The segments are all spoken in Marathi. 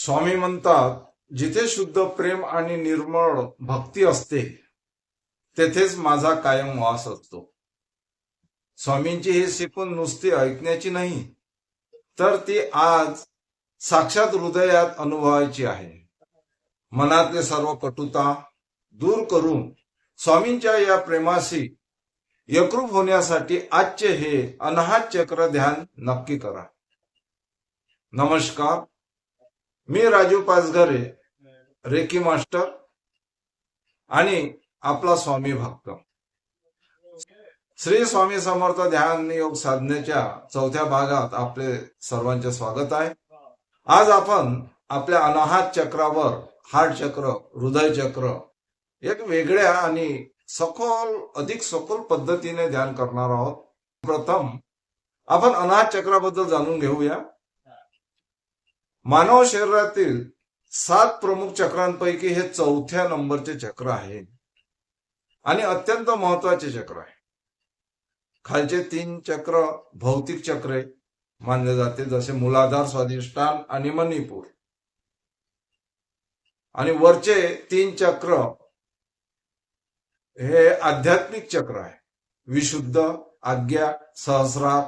स्वामी म्हणतात, जिथे शुद्ध प्रेम आणि निर्मळ भक्ती असते तेथेच माझा कायम वास असतो. स्वामींची ही शिकवण नुसती ऐकण्याची नाही, तर ती आज साक्षात हृदयात अनुभवायची आहे. मनातले सर्व कटुता दूर करून स्वामींच्या या प्रेमाशी एकरूप होण्यासाठी आजचे हे अनाहत चक्र ध्यान नक्की करा. नमस्कार, मी राजू पाचघरे, रेकी मास्टर आणि आपला स्वामी भक्त. श्री स्वामी समर्थ ध्यान योग साधनेच्या 4थ्या भागात आपले सर्वांचे स्वागत आहे. आज आपण आपल्या अनाहत चक्रावर, हार्ट चक्र, हृदय चक्र एक वेगळ्या आणि अधिक सखोल पद्धतीने ध्यान करणार आहोत. प्रथम आपण अनाहत चक्राबद्दल जाणून घेऊया. मानव शरीरातील 7 प्रमुख चक्रांपैकी हे 4थ्या नंबरचे चक्र आहे आणि अत्यंत महत्वाचे चक्र आहे. खालचे 3 चक्र भौतिक चक्रे मानले जाते, जसे मूलाधार, स्वाधिष्ठान आणि मणिपूर. आणि वरचे 3 चक्र हे आध्यात्मिक चक्र आहे. विशुद्ध, आज्ञा, सहस्रार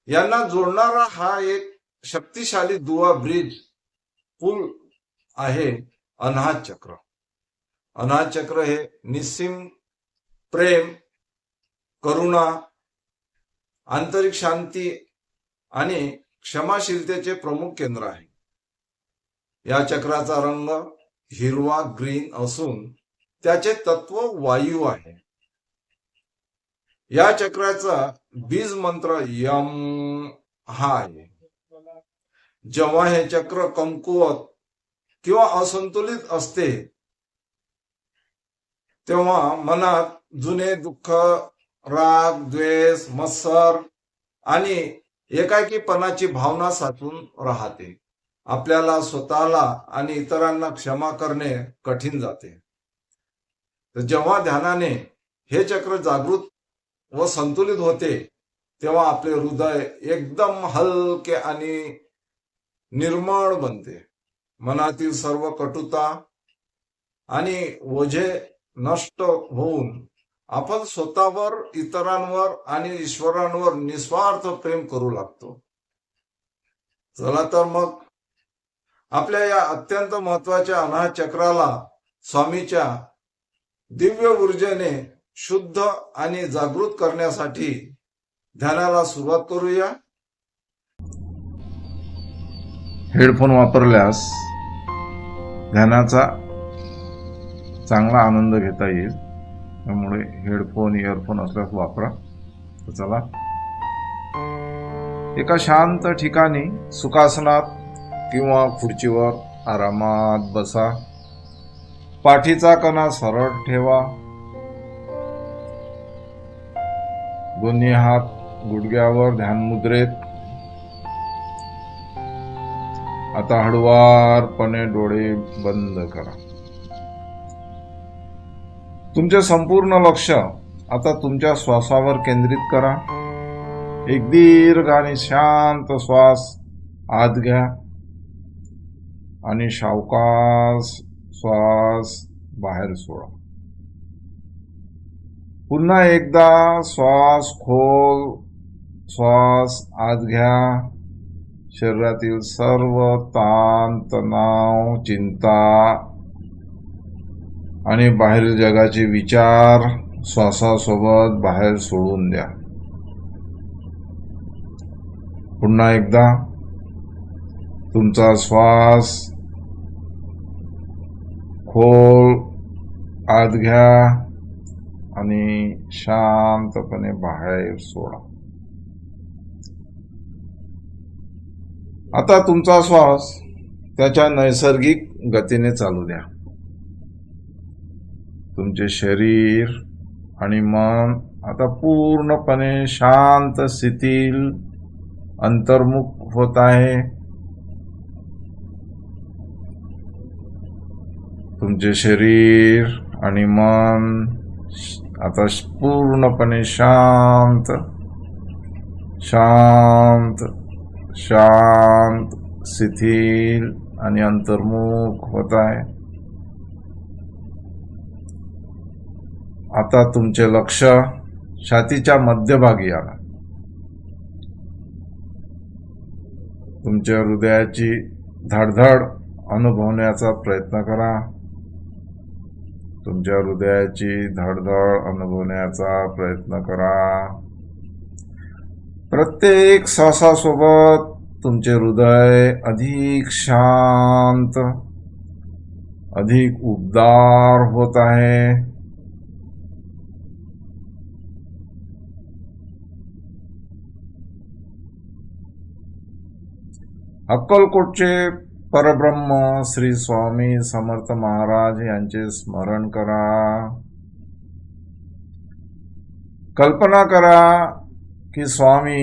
यांना जोडणारा हा एक शक्तिशाली दुवा ब्रिज पूल आहे अनाहत चक्र. अनाहत चक्र हे निस्सीम प्रेम, करुणा, आंतरिक शांती आणि क्षमाशीलतेचे प्रमुख केंद्र आहे. या चक्राचा रंग हिरवा ग्रीन असून त्याचे तत्व वायू आहे. या चक्राचा बीज मंत्र यम हा आहे. जेव्हा हे चक्र कमकुवत किंवा असंतुलित असते तेव्हा मनात जुने दुःख, राग, द्वेष, मत्सर आणि एकाकीपणाची भावना साचून राहते. आपल्याला स्वतःला आणि इतरांना क्षमा करणे कठीण जाते. तर जेव्हा ध्यानाने हे चक्र जागृत व संतुलित होते तेव्हा आपले हृदय एकदम हलके आणि निर्मळ बनते. मनातील सर्व कटुता आणि ओझे नष्ट होऊन आपण स्वतःवर, इतरांवर आणि ईश्वरांवर निस्वार्थ प्रेम करू लागतो. चला तर मग आपल्या या अत्यंत महत्वाच्या अनाहत चक्राला स्वामीच्या दिव्य ऊर्जेने शुद्ध आणि जागृत करण्यासाठी ध्यानाला सुरुवात करूया. हेडफोन वापरल्यास ध्यानाचा चांगला आनंद घेता येईल, त्यामुळे हेडफोन, इयरफोन असल्यास वापरा. तर चला, एका शांत ठिकाणी सुखासनात किंवा खुर्चीवर आरामात बसा. पाठीचा कणा सरळ ठेवा. दोन्ही हात गुडघ्यावर ध्यान मुद्रेत. आता हळुवारपणे डोळे बंद करा. तुमचे संपूर्ण लक्ष आता तुमच्या श्वासावर केंद्रित करा. एक दीर्घ आणि शांत श्वास आत घ्या आणि सावकाश श्वास बाहेर सोडा. पुन्हा एकदा खोल श्वास आत घ्या. शरीरातील सर्व ताण, तणाव, चिंता आणि बाहेरील जगाचे विचार श्वासासोबत बाहेर सोडून द्या. पुन्हा एकदा तुमचा श्वास खोल आत घ्या आणि शांतपणे बाहेर सोडा. आता तुमचा श्वास त्याच्या नैसर्गिक गतीने चालू द्या. तुमचे शरीर आणि मन आता पूर्णपणे शांत स्थितीत अंतर्मुख होत आहे. तुमचे शरीर आणि मन आता पूर्णपणे शांत शांत शांत स्थितीत आणि अंतर्मुख होत आहे. आता तुमचे लक्ष छातीच्या मध्यभागी आणा. तुमच्या हृदयाची धडधड अनुभवण्याचा प्रयत्न करा. तुमच्या हृदयाची धडधड अनुभवण्याचा प्रयत्न करा. प्रत्येक श्वासासोबत तुमचे हृदय अधिक शांत, अधिक उबदार होत आहे. अक्कलकोटचे परब्रह्म श्री स्वामी समर्थ महाराज यांचे स्मरण करा. कल्पना करा की स्वामी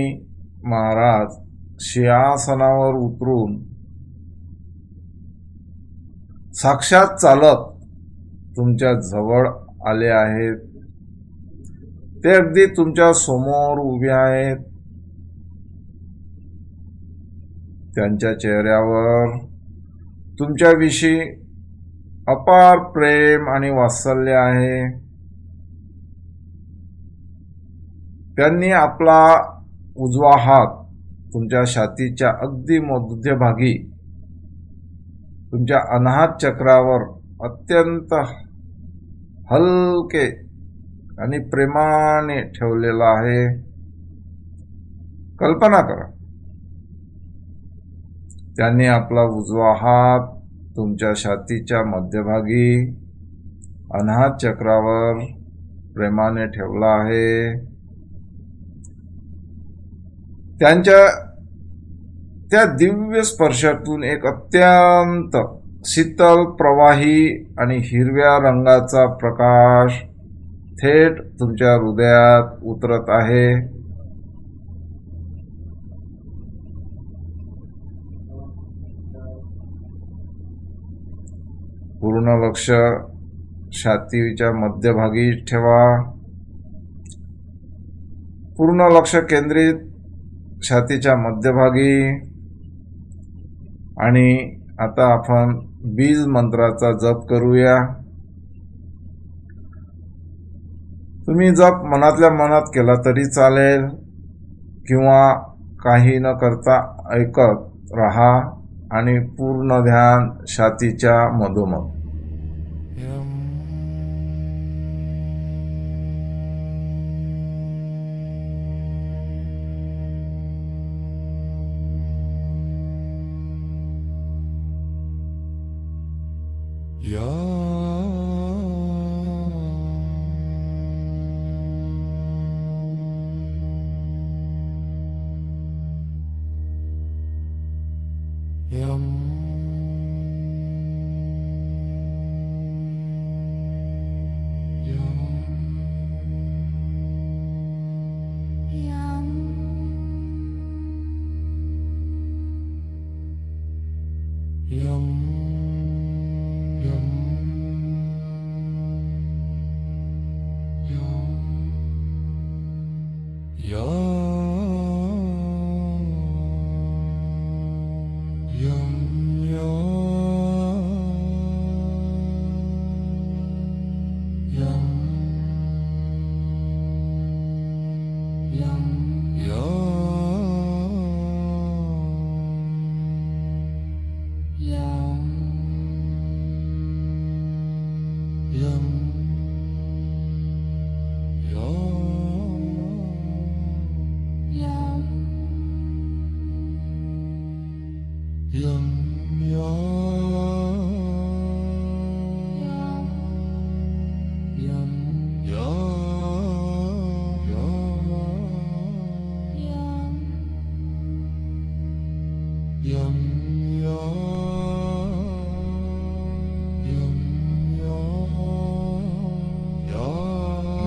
महाराज सिंहासनावर उतरून साक्षात चालत तुमच्या जवळ आले आहेत. ते अगदी तुमच्या समोर उभे आहेत. त्यांच्या चेहऱ्यावर तुमच्याविषयी अपार प्रेम आणि वात्सल्य आहे. त्यांनी आपला उजवा हात तुमच्या छातीच्या अगदी मध्यभागी तुमच्या अनाहत चक्रावर अत्यंत हलके आणि प्रेमाने ठेवलेला आहे. कल्पना करा, त्यांनी आपला उजवा हात तुमच्या छातीच्या मध्यभागी अनाहत चक्रावर प्रेमाने ठेवला आहे. त्यांच्या त्या दिव्य स्पर्शातून एक अत्यंत शीतल, प्रवाही आणि हिरव्या रंगाचा प्रकाश थेट तुमच्या हृदयात उतरत आहे. पूर्ण लक्ष छातीच्या मध्यभागी ठेवा. पूर्ण लक्ष केंद्रित छातीच्या मध्यभागी. आणि आता आपण बीज मंत्राचा जप करूया. तुम्ही जप मनातल्या मनात केला तरी चालेल किंवा काही न करता ऐकत राहा आणि पूर्ण ध्यान छातीच्या मधोमध.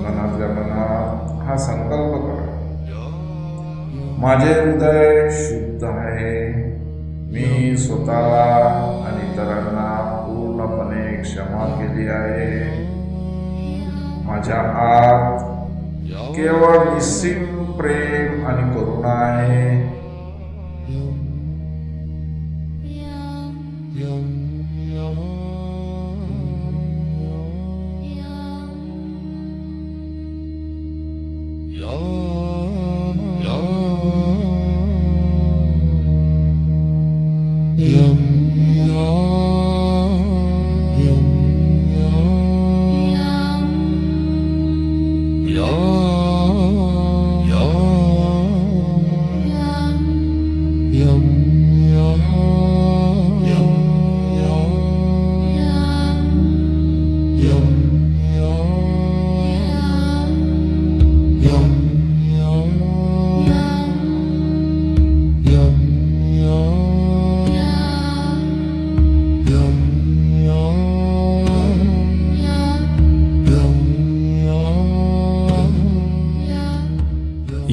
मनातल्या मनात हा संकल्प करा, माझे हृदय शुद्ध आहे. मी स्वतःला आणि इतरांना पूर्णपणे क्षमा केली आहे. माझ्या आत केवळ निस्सीम प्रेम आणि करुणा आहे.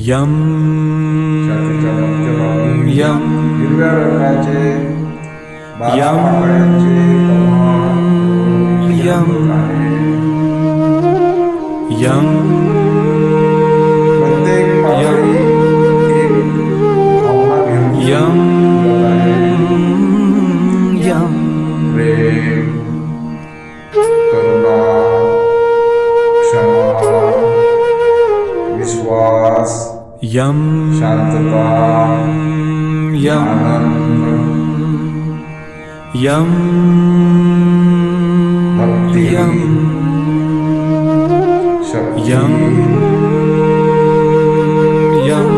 यम छातीच्या मध्यभागी यम हिरव्या रंगाचे बारा यम पाकळ्यांचे कमळ यम आहे. यम प्रत्येक पाकळी एक भावना घेऊन यम फुलत आहे. यम प्रेम, करुणा, क्षमा, विश्वास, यम शांतता, यम आनंद, यम भक्ती, यम शक्ती, यम यम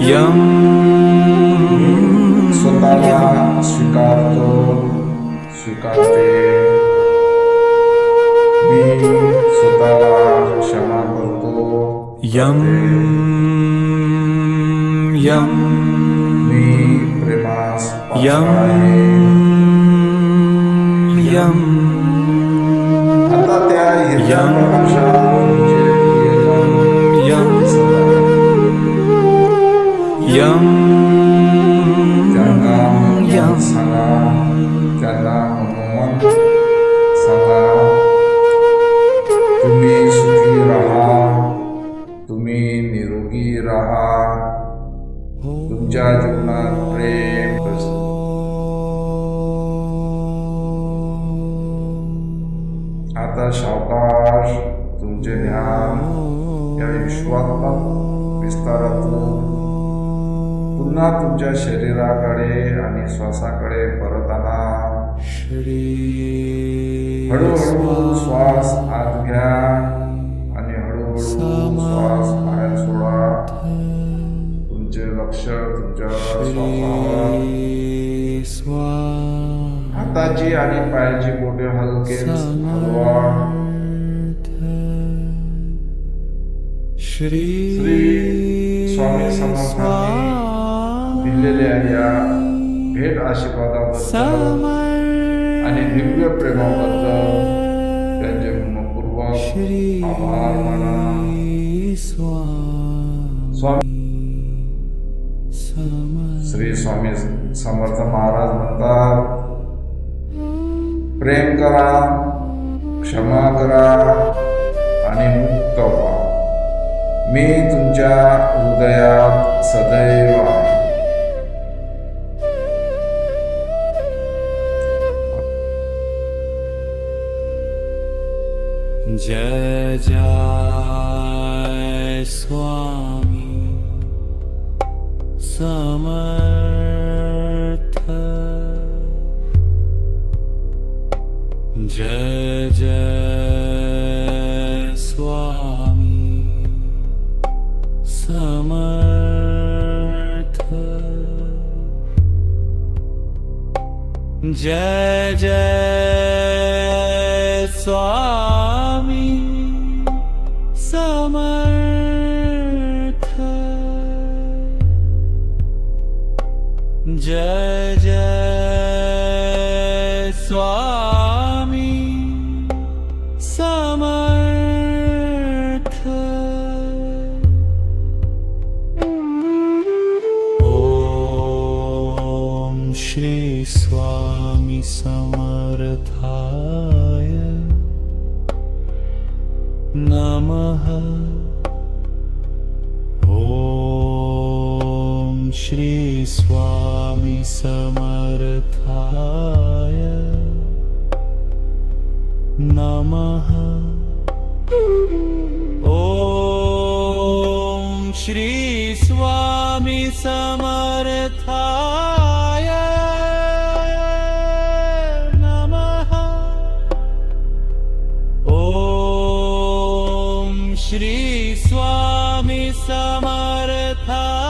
यम स्वतःला स्वीकारतो, स्वीकारते. मी स्वतःला क्षमा करतो, यम यम मी प्रेमास पात्र यम आहे. यम आता त्या हिरव्या यम प्रकाशात तुमचे प्रियजन यम दिसत आहे. यम त्यांना यम सांगा, त्यांना मनोमन सांगा, तुम्ही सुखी राहा, तुम्ही निरोगी राहा, तुमच्या जीवनात प्रेम असो. आता सावकाश तुमचे ध्यान या विश्वात्मक विस्तारातून पुन्हा तुमच्या शरीराकडे आणि श्वासाकडे परत आणा. हळूहळू श्वास आत घ्या आणि हळूहळू श्वास बाहेर सोडा. तुमचे लक्ष तुमच्या श्वासावर. हाताची आणि पायाची बोटे हलके हलवा. श्री स्वामी समर्थांनी दिलेल्या या भेट आशीर्वादाबद्दल आणि दिव्य प्रेमाबद्दल त्यांचे मनपूर्वक आभार माना. स्वामी श्री स्वामी समर्थ महाराज म्हणतात, प्रेम करा, क्षमा करा आणि मुक्त व्हा. मी तुमच्या हृदयात सदैव आहे. जय जय स्वामी समर्थ. जय जय स्वामी समर्थ. जय जय स्वामी समर्थ. जय जय स्वामी समर्थ. ओम श्री स्वामी समर्थाय नमः. ओम श्री स्वामी समर्थाय नमः। ॐ श्री स्वामी समर्थाय नमः। ॐ श्री स्वामी समर्थाय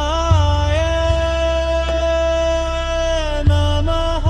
नमः।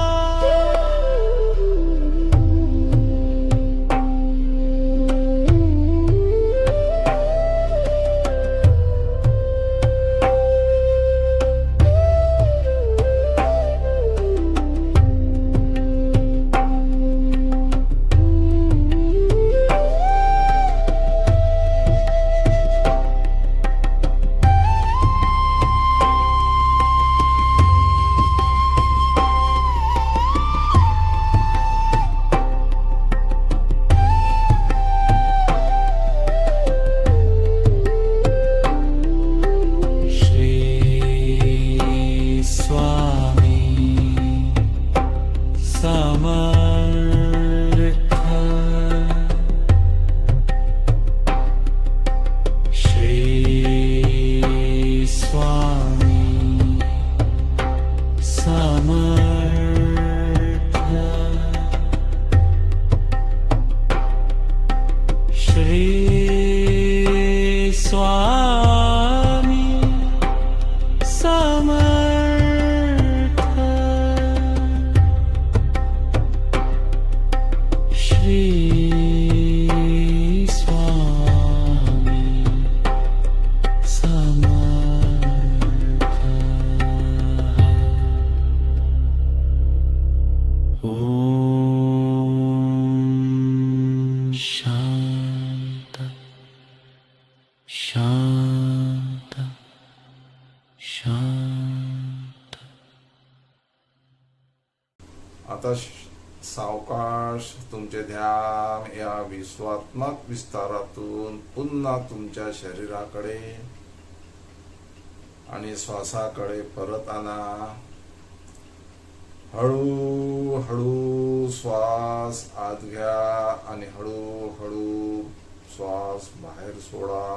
शांत शांत शांत। आता सावकाश तुमचे ध्यान या विश्वात्मक विस्तारातून पुन्हा तुमच्या शरीराकडे आणि श्वासाकडे परत आणा। हळूहळू श्वास आत घ्या आणि हळूहळू श्वास बाहेर सोडा।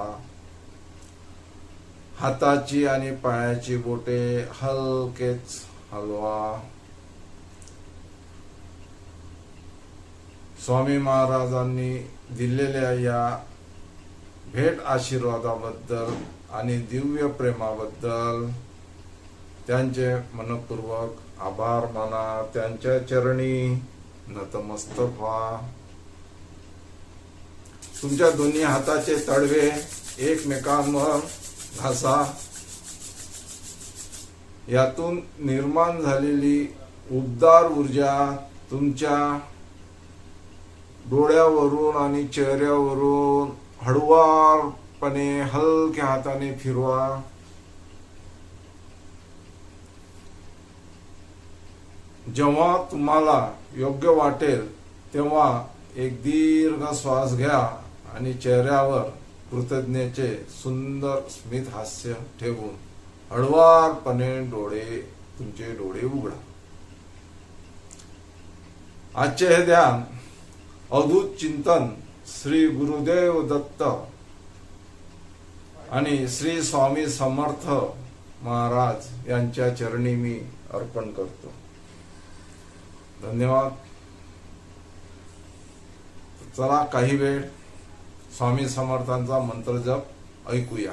हाताची आणि पायाची बोटे हलकेच हलवा। स्वामी महाराजांनी दिलेल्या या भेट आशीर्वादाबद्दल आणि दिव्य प्रेमाबद्दल त्यांचे मनपूर्वक आभार माना। त्यांच्या चरणी नतमस्तक व्हा। तुमच्या दोन्ही हाताचे तळवे एकमेकांवर घासा। यातून निर्माण झालेली उबदार ऊर्जा तुमच्या डोळ्यावरून आणि चेहऱ्यावरून हळुवारपणे हलक्या हाताने फिरवा। जेव्हा तुम्हाला योग्य वाटेल तेव्हा एक दीर्घ श्वास घ्या आणि चेहऱ्यावर कृतज्ञतेचे सुंदर स्मित हास्य ठेवून हळुवारपणे तुमचे डोळे उघडा। आजचे हे ध्यान अवधूत चिंतन श्री गुरुदेव दत्त आणि श्री स्वामी समर्थ महाराज यांच्या चरणी मी अर्पण करतो। धन्यवाद। चला काही वेळ स्वामी समर्थांचा मंत्र जप ऐकूया।